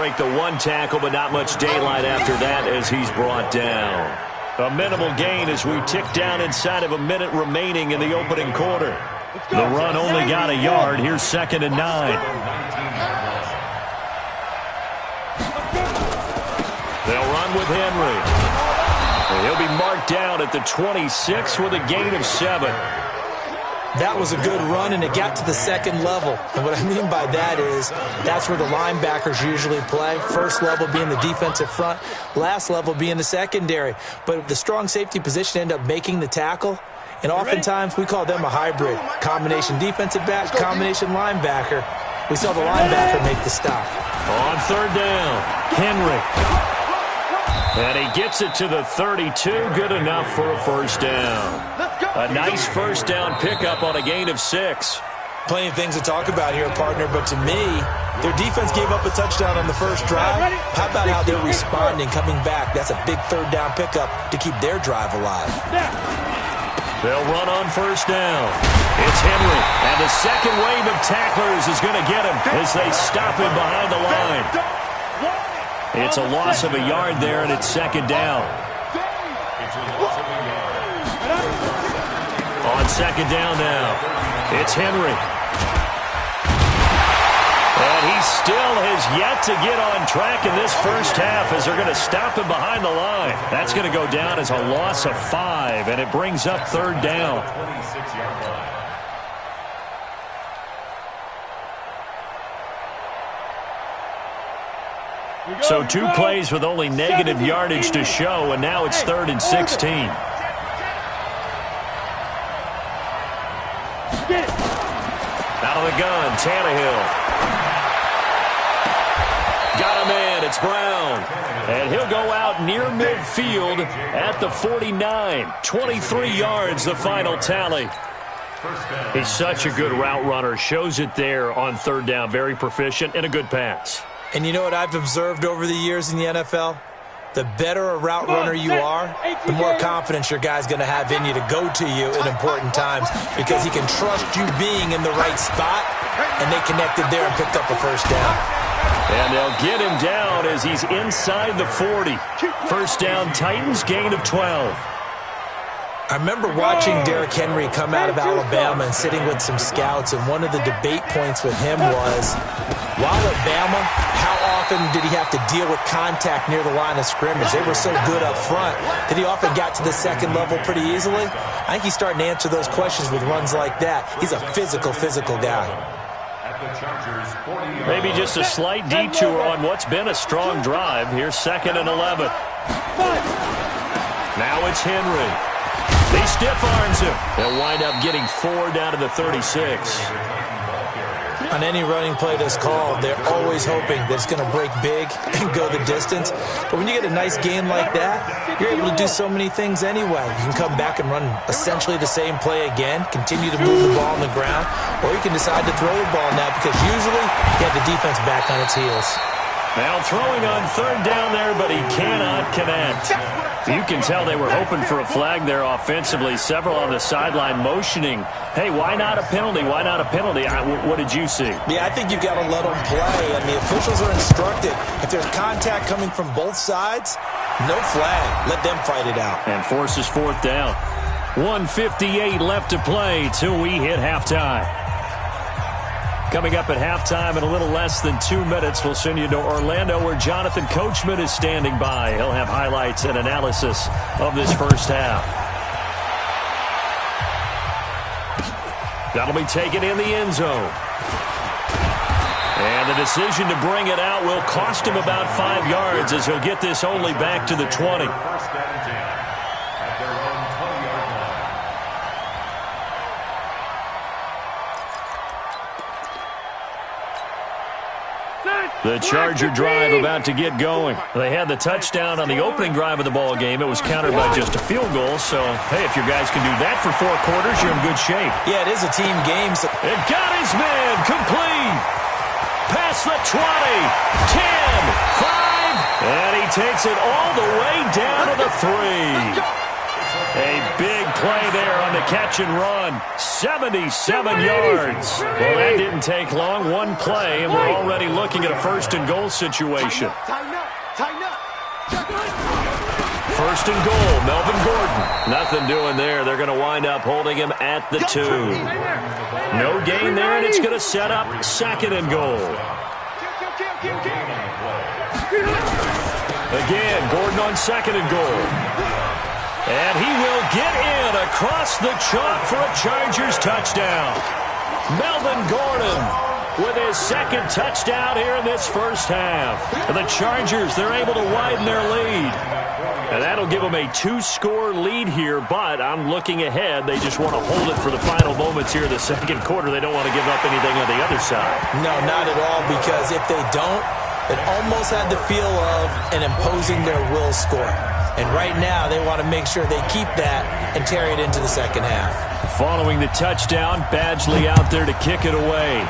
break the one tackle, but not much daylight after that as he's brought down. A minimal gain as we tick down inside of a minute remaining in the opening quarter. The run only got a yard. Here's 2nd and 9. They'll run with Henry. He'll be marked down at the 26 with a gain of 7. That was a good run, and it got to the second level. And what I mean by that is that's where the linebackers usually play. First level being the defensive front, last level being the secondary. But the strong safety position ended up making the tackle. And oftentimes we call them a hybrid. Combination defensive back, combination linebacker. We saw the linebacker make the stop. On 3rd down, Henry. And he gets it to the 32, good enough for a first down. A nice first down pickup on a gain of 6. Plenty of things to talk about here, partner, but to me, their defense gave up a touchdown on the first drive. How about how they're responding, coming back? That's a big 3rd down pickup to keep their drive alive. They'll run on 1st down. It's Henry, and the second wave of tacklers is going to get him as they stop him behind the line. It's a loss of a yard there, and it's 2nd down. On 2nd down now, it's Henry. And he still has yet to get on track in this first half as they're going to stop him behind the line. That's going to go down as a loss of 5, and it brings up 3rd down. So 2 plays with only negative yardage to show, and now it's 3rd and 16. Out of the gun, Tannehill. Got a man, it's Brown. And he'll go out near midfield at the 49. 23 yards, the final tally. He's such a good route runner. Shows it there on 3rd down. Very proficient and a good pass. And you know what I've observed over the years in the NFL? The better a route runner you are, the more confidence your guy's going to have in you to go to you in important times because he can trust you being in the right spot, and they connected there and picked up a first down. And they'll get him down as he's inside the 40. First down, Titans, gain of 12. I remember watching Derrick Henry come out of Alabama and sitting with some scouts, and one of the debate points with him was, while at Bama, how often did he have to deal with contact near the line of scrimmage? They were so good up front that he often got to the second level pretty easily. I think he's starting to answer those questions with runs like that. He's a physical guy. Maybe just a slight detour on what's been a strong drive. Here's 2nd and 11. Now it's Henry. He stiff arms him. They'll wind up getting 4 down to the 36. On any running play that's called, they're always hoping that it's going to break big and go the distance. But when you get a nice gain like that, you're able to do so many things anyway. You can come back and run essentially the same play again, continue to move the ball on the ground, or you can decide to throw the ball now because usually you have the defense back on its heels. Now throwing on 3rd down there, but he cannot connect. You can tell they were hoping for a flag there offensively. Several on the sideline motioning, hey, why not a penalty? Why not a penalty? What did you see? Yeah, I think you've got to let them play, and the officials are instructed. If there's contact coming from both sides, no flag. Let them fight it out. And forces 4th down. 1:58 left to play till we hit halftime. Coming up at halftime in a little less than 2 minutes, we'll send you to Orlando where Jonathan Coachman is standing by. He'll have highlights and analysis of this first half. That'll be taken in the end zone. And the decision to bring it out will cost him about 5 yards as he'll get this only back to the 20. The Charger drive about to get going. They had the touchdown on the opening drive of the ball game. It was countered by just a field goal. So, hey, if your guys can do that for 4 quarters, you're in good shape. Yeah, it is a team game. So it got his man complete. Past the 20, 10, 5, and he takes it all the way down to the 3. A big play there on the catch and run. 77 yards. Well, that didn't take long. One play, and we're already looking at a first-and-goal situation. First and goal, Melvin Gordon. Nothing doing there. They're going to wind up holding him at the 2. No gain there, and it's going to set up second and goal. Again, Gordon on second and goal. And he will get in across the chalk for a Chargers touchdown. Melvin Gordon with his second touchdown here in this first half. And the Chargers, they're able to widen their lead. And that'll give them a 2-score lead here, but I'm looking ahead. They just want to hold it for the final moments here in the second quarter. They don't want to give up anything on the other side. No, not at all, because if they don't, it almost had the feel of an imposing their will score. And right now, they want to make sure they keep that and carry it into the second half. Following the touchdown, Badgley out there to kick it away.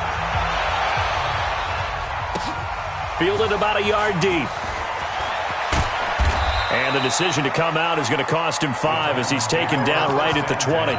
Fielded about a yard deep. And the decision to come out is going to cost him 5 as he's taken down right at the 20.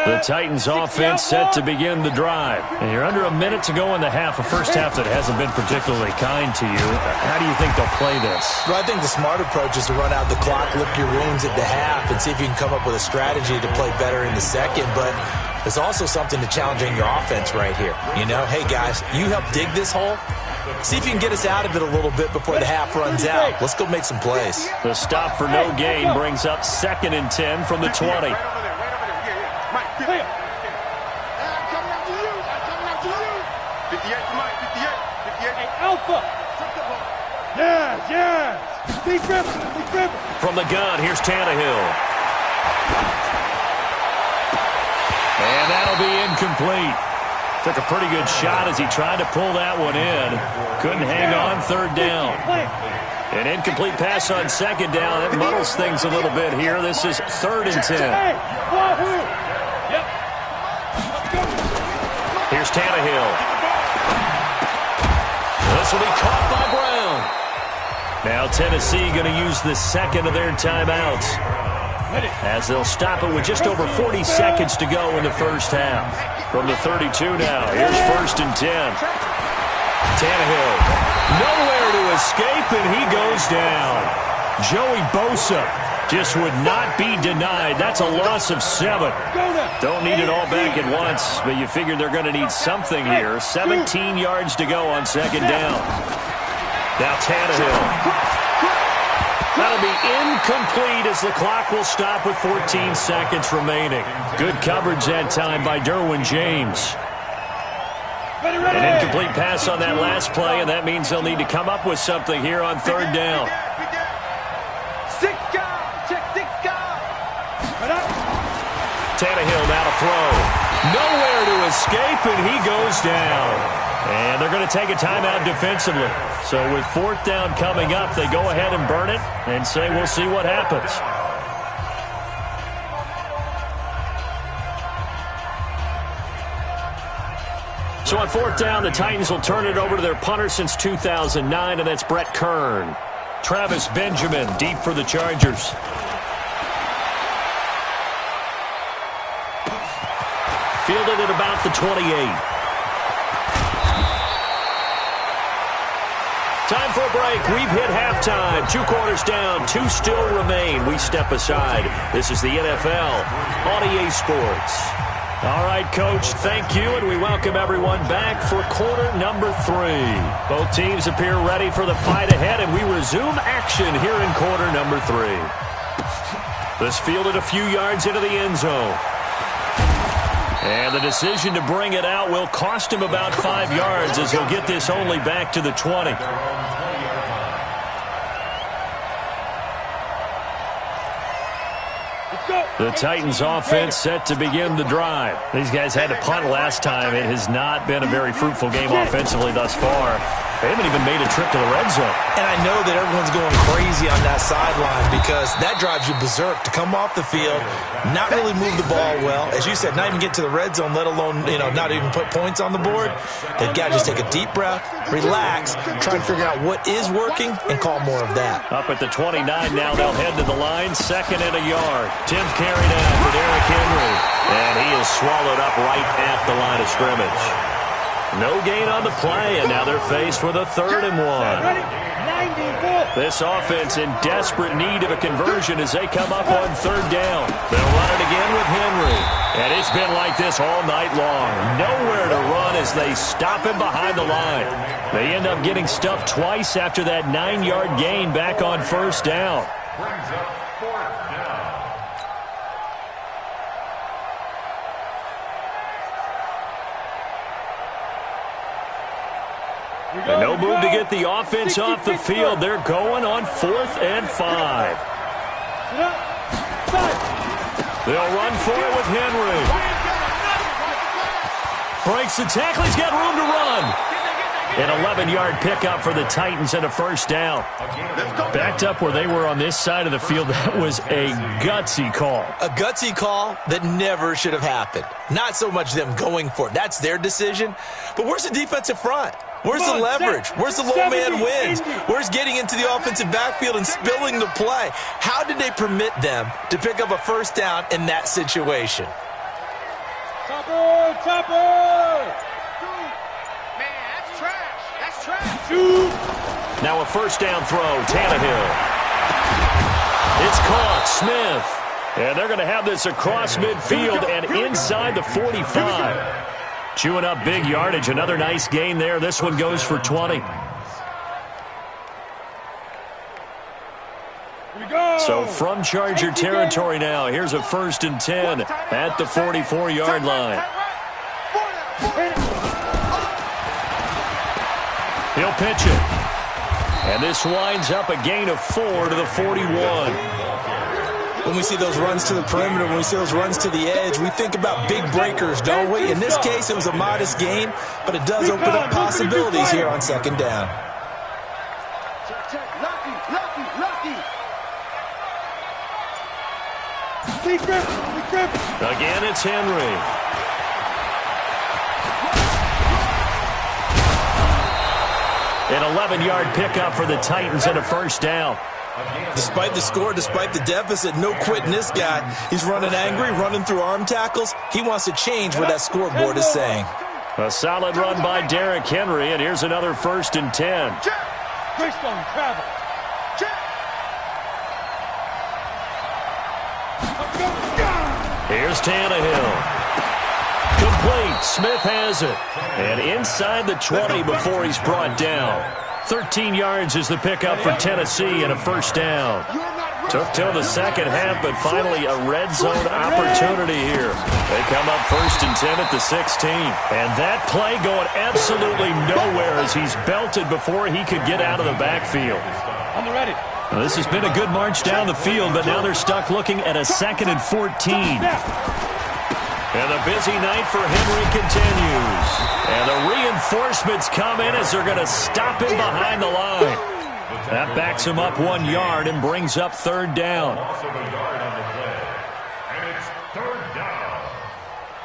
The Titans offense set to begin the drive. And you're under a minute to go in the half, a first half that hasn't been particularly kind to you. How do you think they'll play this? Well, I think the smart approach is to run out the clock, lick your wounds at the half, and see if you can come up with a strategy to play better in the second. But there's also something to challenging your offense right here. You know, hey, guys, you help dig this hole. See if you can get us out of it a little bit before the half runs out. Let's go make some plays. The stop for no gain brings up 2nd and 10 from the 20. Hey, Alpha! Yes! Big ripper! From the gun, here's Tannehill. And that'll be incomplete. Took a pretty good shot as he tried to pull that one in. Couldn't hang on, 3rd down. An incomplete pass on 2nd down. That muddles things a little bit here. This is 3rd and 10. Here's Tannehill. This will be caught by Brown. Now Tennessee going to use the second of their timeouts as they'll stop it with just over 40 seconds to go in the first half. From the 32 now, here's 1st and 10. Tannehill, nowhere to escape, and he goes down. Joey Bosa just would not be denied. That's a loss of 7. Don't need it all back at once, but you figure they're going to need something here. 17 yards to go on 2nd down. Now Tannehill. That'll be incomplete as the clock will stop with 14 seconds remaining. Good coverage that time by Derwin James. An incomplete pass on that last play, and that means they'll need to come up with something here on 3rd down. Tannehill now to throw. Nowhere to escape, and he goes down. And they're going to take a timeout defensively. So with 4th down coming up, they go ahead and burn it and say we'll see what happens. So on 4th down, the Titans will turn it over to their punter since 2009, and that's Brett Kern. Travis Benjamin deep for the Chargers. Fielded at about the 28. Time for a break. We've hit halftime. 2 quarters down. 2 still remain. We step aside. This is the NFL on EA Sports. All right, Coach, thank you, and we welcome everyone back for quarter number 3. Both teams appear ready for the fight ahead, and we resume action here in quarter number 3. This fielded a few yards into the end zone. And the decision to bring it out will cost him about 5 yards as he'll get this only back to the 20. The Titans offense set to begin the drive. These guys had to punt last time. It has not been a very fruitful game offensively thus far. They haven't even made a trip to the red zone. And I know that everyone's going crazy on that sideline because that drives you berserk to come off the field, not really move the ball well. As you said, not even get to the red zone, let alone, not even put points on the board. They've got to just take a deep breath, relax, try and figure out what is working, and call more of that. Up at the 29 now, they'll head to the line, 2nd and a yard. 10th carry down for Derrick Henry. And he is swallowed up right at the line of scrimmage. No gain on the play, and now they're faced with a 3rd and 1. This offense in desperate need of a conversion as they come up on 3rd down. They'll run it again with Henry. And it's been like this all night long. Nowhere to run as they stop him behind the line. They end up getting stuffed twice after that 9-yard gain back on 1st down. And no move to get the offense off the field. They're going on 4th and 5. They'll run for it with Henry. Breaks the tackle. He's got room to run. An 11-yard pickup for the Titans and a 1st down. Backed up where they were on this side of the field. That was a gutsy call. A gutsy call that never should have happened. Not so much them going for it. That's their decision. But where's the defensive front? Where's the leverage? Where's the low man wins? Where's getting into the offensive backfield and spilling the play? How did they permit them to pick up a 1st down in that situation? Chopper! Now a 1st down throw, Tannehill. It's caught, Smith. And they're going to have this across midfield and inside the 45. Chewing up big yardage, another nice gain there. This one goes for 20. So from Charger territory now, here's a 1st and 10 at the 44-yard line. He'll pitch it. And this winds up a gain of 4 to the 41. When we see those runs to the perimeter, when we see those runs to the edge, we think about big breakers, don't we? In this case, it was a modest gain, but it does open up possibilities here on 2nd down. Again, it's Henry. An 11-yard pickup for the Titans and a 1st down. Despite the score, despite the deficit, no quitting this guy. He's running angry, running through arm tackles. He wants to change what that scoreboard is saying. A solid run by Derrick Henry, and here's another 1st and 10. Greystone travel. Here's Tannehill. Complete. Smith has it. And inside the 20 before he's brought down. 13 yards is the pickup for Tennessee and a 1st down. Took till the second half, but finally a red zone opportunity here. They come up 1st and 10 at the 16. And that play going absolutely nowhere as he's belted before he could get out of the backfield. I'm ready. Well, this has been a good march down the field, but now they're stuck looking at a 2nd and 14. And the busy night for Henry continues. And the reinforcements come in as they're going to stop him behind the line. That backs him up 1 yard and brings up 3rd down.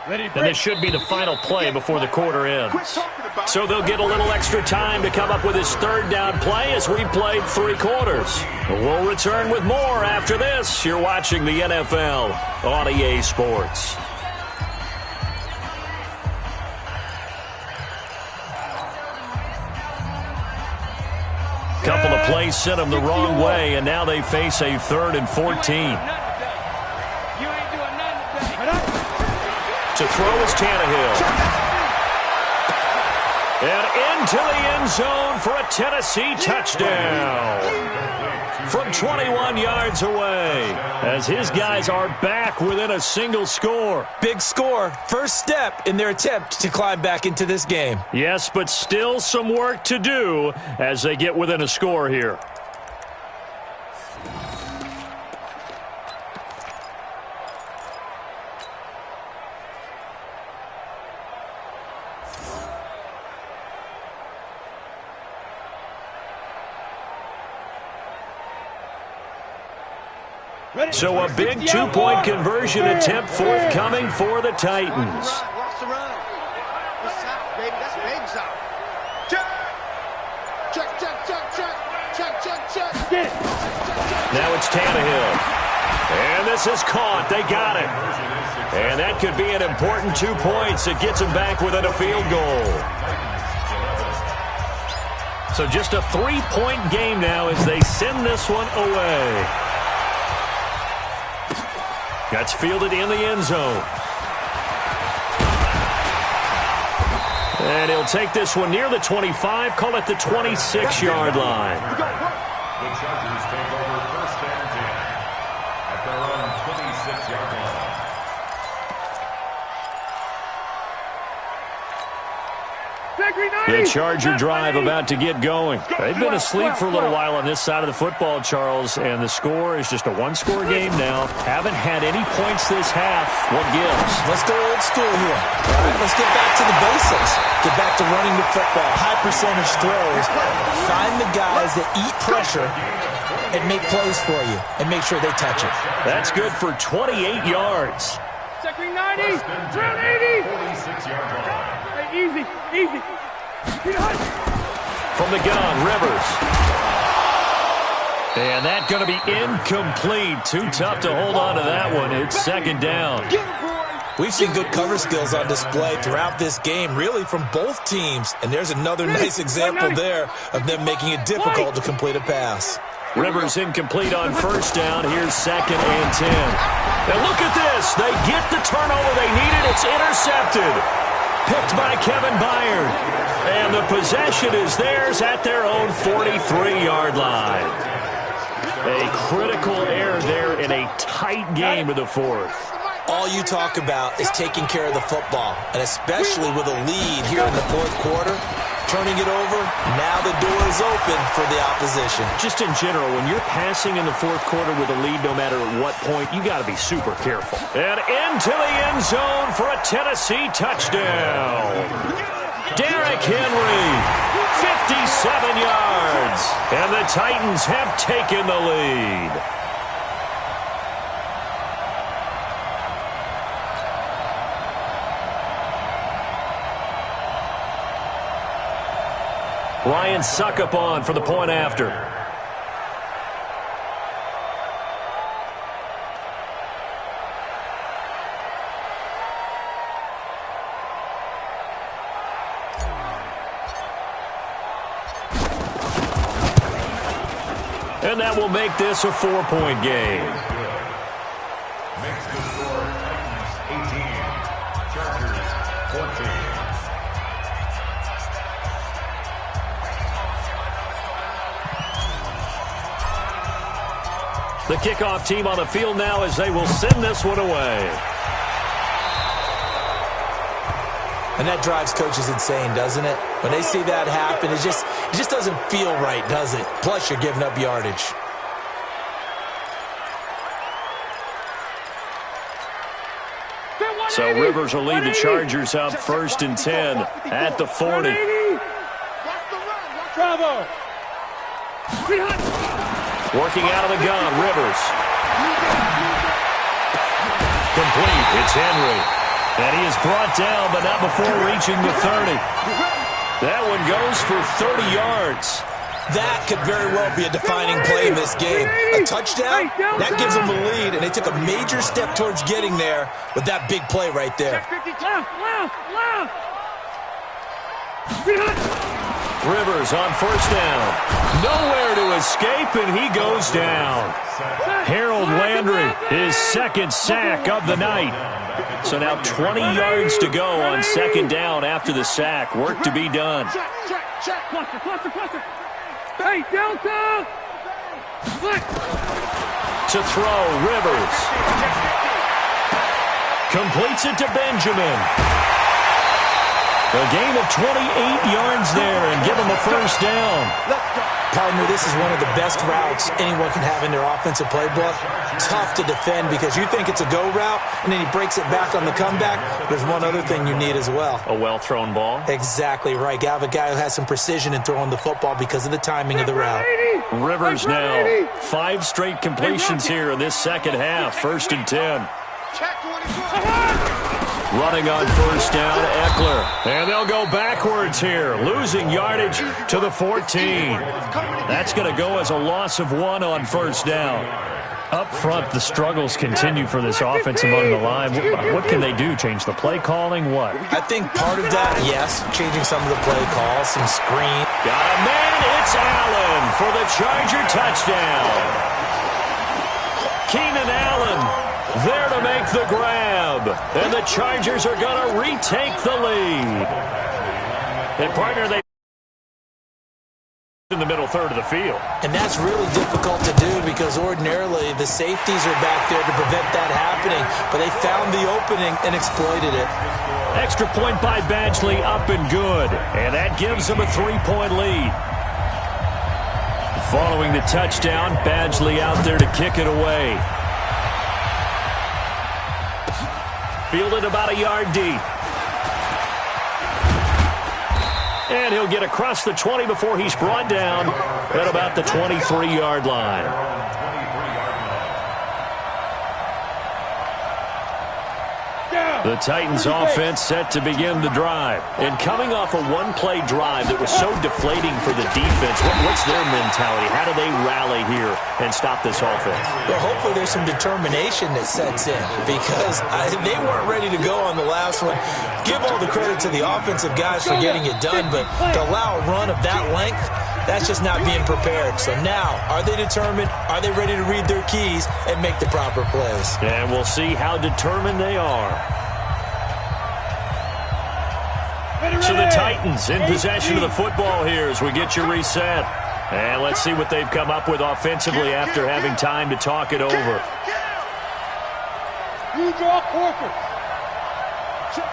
And this should be the final play before the quarter ends. So they'll get a little extra time to come up with his 3rd down play as we've played 3 quarters. We'll return with more after this. You're watching the NFL on EA Sports. Couple of plays sent them the wrong way, and now they face a 3rd and 14. To throw is Tannehill. And into the end zone for a Tennessee touchdown. From 21 yards away, as his guys are back within a single score. Big score. First step in their attempt to climb back into this game. Yes, but still some work to do as they get within a score here. So a big two-point conversion attempt forthcoming for the Titans. Watch the run. That's out, baby. That's big out. Check, check, check, check. Check, check, check. Now it's Tannehill. And this is caught. They got it. And that could be an important 2 points. It gets them back within a field goal. So just a 3-point game now as they send this one away. That's fielded in the end zone. And he'll take this one near the 25, call it the 26-yard line. The Chargers take over first and 10 at their own 26-yard line. The Charger drive about to get going. They've been asleep for a little while on this side of the football, Charles, and the score is just a one-score game now. Haven't had any points this half. What gives? Let's go old school here. All right, let's get back to the basics. Get back to running the football, high percentage throws. Find the guys that eat pressure and make plays for you and make sure they touch it. That's good for 28 yards. Second 90. Round 80. 46-yard line. Hey, easy, easy. From the gun, Rivers. And that's going to be incomplete. Too tough to hold on to that one. It's second down. We've seen good cover skills on display throughout this game, really from both teams. And there's another nice example there of them making it difficult to complete a pass. Rivers incomplete on first down. Here's second and 10. Now look at this. They get the turnover they needed. It's intercepted. Picked by Kevin Byard. And the possession is theirs at their own 43-yard line. A critical error there in a tight game of the fourth. All you talk about is taking care of the football, and especially with a lead here in the fourth quarter, turning it over, now the door is open for the opposition. Just in general, when you're passing in the fourth quarter with a lead, no matter at what point, you got to be super careful. And into the end zone for a Tennessee touchdown. Derrick Henry, 57 yards, and the Titans have taken the lead. Ryan Succop for the point after. And that will make this a 4-point game. Makes the score Titans 18, Chargers 14. The kickoff team on the field now as they will send this one away. And that drives coaches insane, doesn't it? When they see that happen, it just doesn't feel right, does it? Plus, you're giving up yardage. So Rivers will lead the Chargers up first and 10 at the 40. Bravo. Working out of the gun, Rivers. Complete, it's Henry. And he is brought down, but not before reaching the 30. That one goes for 30 yards. That could very well be a defining play in this game. A touchdown, that gives them the lead, and they took a major step towards getting there with that big play right there. Rivers on first down. Nowhere to escape, and he goes down. Harold Landry, his second sack of the night. So now 20 yards to go on second down after the sack. Work to be done. Cluster. Hey, Delta! To throw, Rivers. Completes it to Benjamin. A gain of 28 yards there and give them a first down. Partner, this is one of the best routes anyone can have in their offensive playbook. Tough to defend because you think it's a go route, and then he breaks it back on the comeback. There's one other thing you need as well. A well-thrown ball? Exactly right. You have a guy who has some precision in throwing the football because of the timing of the route. Rivers now. 5 straight completions here in this second half. 1st and 10. Check 24. Running on first down, Eckler. And they'll go backwards here, losing yardage to the 14. That's going to go as a loss of 1 on first down. Up front, the struggles continue for this offense among the line. What can they do? Change the play calling? What? I think part of that, yes, changing some of the play calls, some screen. Got a man, it's Allen for the Charger touchdown. Keenan Allen there to make the grab. And the Chargers are going to retake the lead. And partner, they in the middle third of the field. And that's really difficult to do because ordinarily the safeties are back there to prevent that happening. But they found the opening and exploited it. Extra point by Badgley, up and good. And that gives them a 3-point lead. Following the touchdown, Badgley out there to kick it away. Fielded about a yard deep. And he'll get across the 20 before he's brought down at about the 23-yard line. The Titans offense set to begin the drive. And coming off a one-play drive that was so deflating for the defense, what's their mentality? How do they rally here and stop this offense? Well, hopefully there's some determination that sets in because they weren't ready to go on the last one. Give all the credit to the offensive guys for getting it done, but to allow a run of that length, that's just not being prepared. So now, are they determined? Are they ready to read their keys and make the proper plays? And we'll see how determined they are. So the Titans in possession of the football here as we get you reset. And let's see what they've come up with offensively after having time to talk it over. You draw Corker. Check.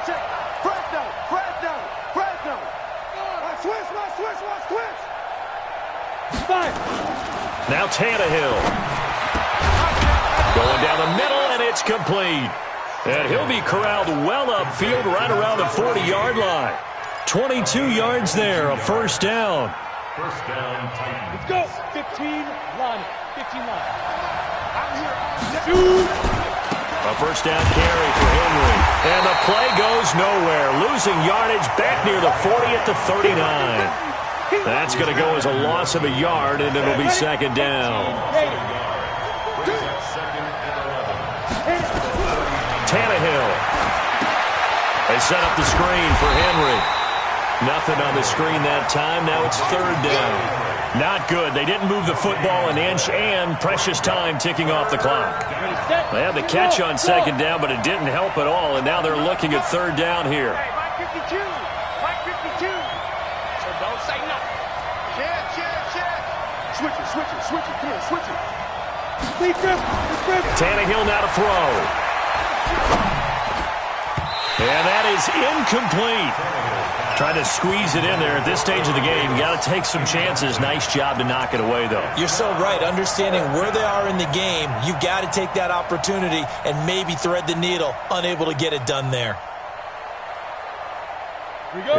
Fresno. Switch. Five. Now Tannehill. Going down the middle, and it's complete. And he'll be corralled well upfield right around the 40-yard line. 22 yards there, a first down. First down, Titans. Let's go. 15 line. Out here. A first down carry for Henry. And the play goes nowhere. Losing yardage back near the 40 at the 39. That's going to go as a loss of a yard, and it'll be second down. Tannehill. They set up the screen for Henry. Nothing on the screen that time. Now it's third down. Not good. They didn't move the football an inch, and precious time ticking off the clock. They had the catch on second down, but it didn't help at all, and now they're looking at third down here. Mike 52. So don't say nothing. Check. Switch it. Come on, switch it. Tannehill now to throw. And that is incomplete. Trying to squeeze it in there at this stage of the game. You got to take some chances. Nice job to knock it away, though. You're so right. Understanding where they are in the game, you got to take that opportunity and maybe thread the needle. Unable to get it done there.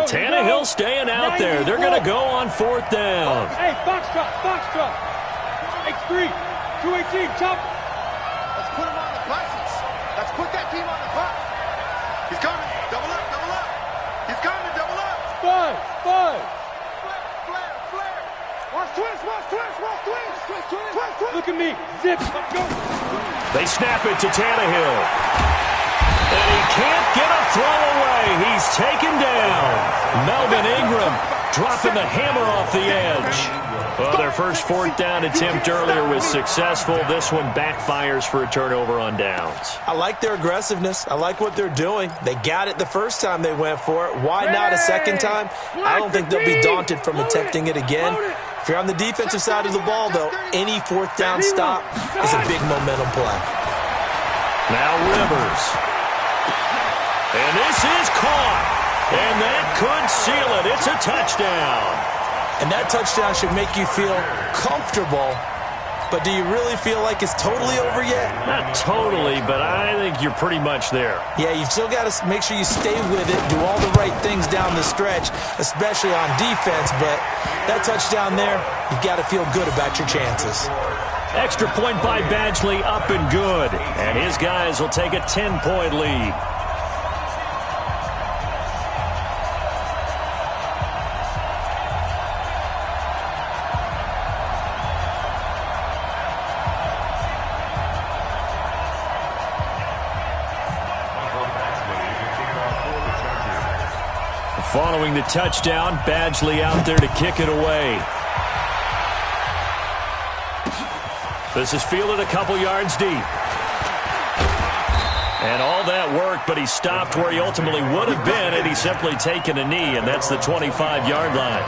Tannehill staying out there. They're going to go on fourth down. Hey, Foxtrot. X3. 218. Chop. Let's put him on the buses. Let's put that team on the bus. He's coming. Double up. He's coming. Double up. Five. Flare. Watch twist. Look at me. Zip. Let's go. They snap it to Tannehill. And he can't get a throw away. He's taken down. Melvin Ingram dropping the hammer off the edge. Well, their first fourth down attempt earlier was successful. This one backfires for a turnover on downs. I like their aggressiveness. I like what they're doing. They got it the first time they went for it. Why not a second time? I don't think they'll be daunted from attempting it again. If you're on the defensive side of the ball, though, any fourth down stop is a big momentum play. Now Rivers. And this is caught. And that could seal it. It's a touchdown. And that touchdown should make you feel comfortable. But do you really feel like it's totally over yet? Not totally, but I think you're pretty much there. Yeah, you've still got to make sure you stay with it, do all the right things down the stretch, especially on defense. But that touchdown there, you've got to feel good about your chances. Extra point by Badgley, up and good. And his guys will take a 10-point lead. Following the touchdown, Badgley out there to kick it away. This is fielded a couple yards deep. And all that work, but he stopped where he ultimately would have been had he simply taken a knee, and that's the 25-yard line.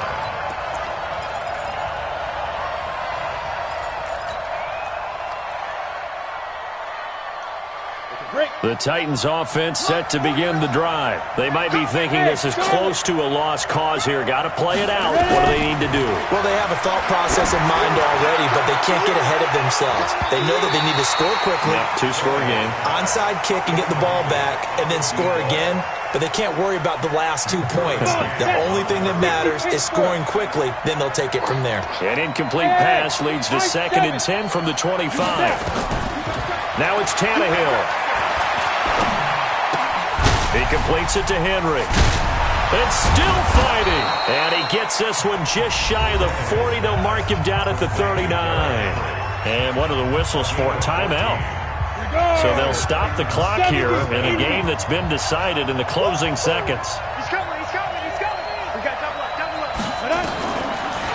The Titans offense set to begin the drive. They might be thinking this is close to a lost cause here. Got to play it out. What do they need to do? Well, they have a thought process in mind already, but they can't get ahead of themselves. They know that they need to score quickly. Yep, two-score game. Onside kick and get the ball back and then score again, but they can't worry about the last 2 points. The only thing that matters is scoring quickly, then they'll take it from there. An incomplete pass leads to 2nd and 10 from the 25. Now it's Tannehill. He completes it to Henry. It's still fighting. And he gets this one just shy of the 40. They'll mark him down at the 39. And one of the whistles for timeout. So they'll stop the clock here in a game that's been decided in the closing seconds. He's coming. We got double up.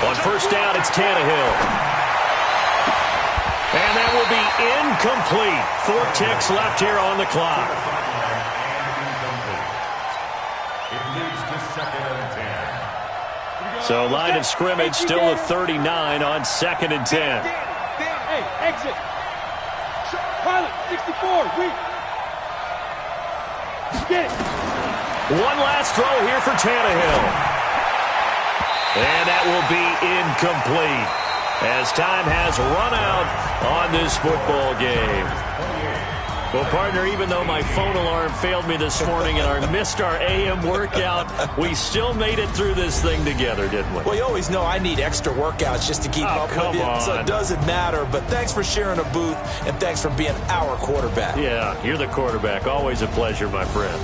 On first down, it's Tannehill. And that will be incomplete. 4 ticks left here on the clock. So line of scrimmage still a 39 on 2nd and 10. Hey, exit. Pilot, 64, weak. Get it. One last throw here for Tannehill. And that will be incomplete as time has run out on this football game. Well, partner, even though my phone alarm failed me this morning and I missed our AM workout, we still made it through this thing together, didn't we? Well, you always know I need extra workouts just to keep up with you, so it doesn't matter. But thanks for sharing a booth, and thanks for being our quarterback. Yeah, you're the quarterback. Always a pleasure, my friend.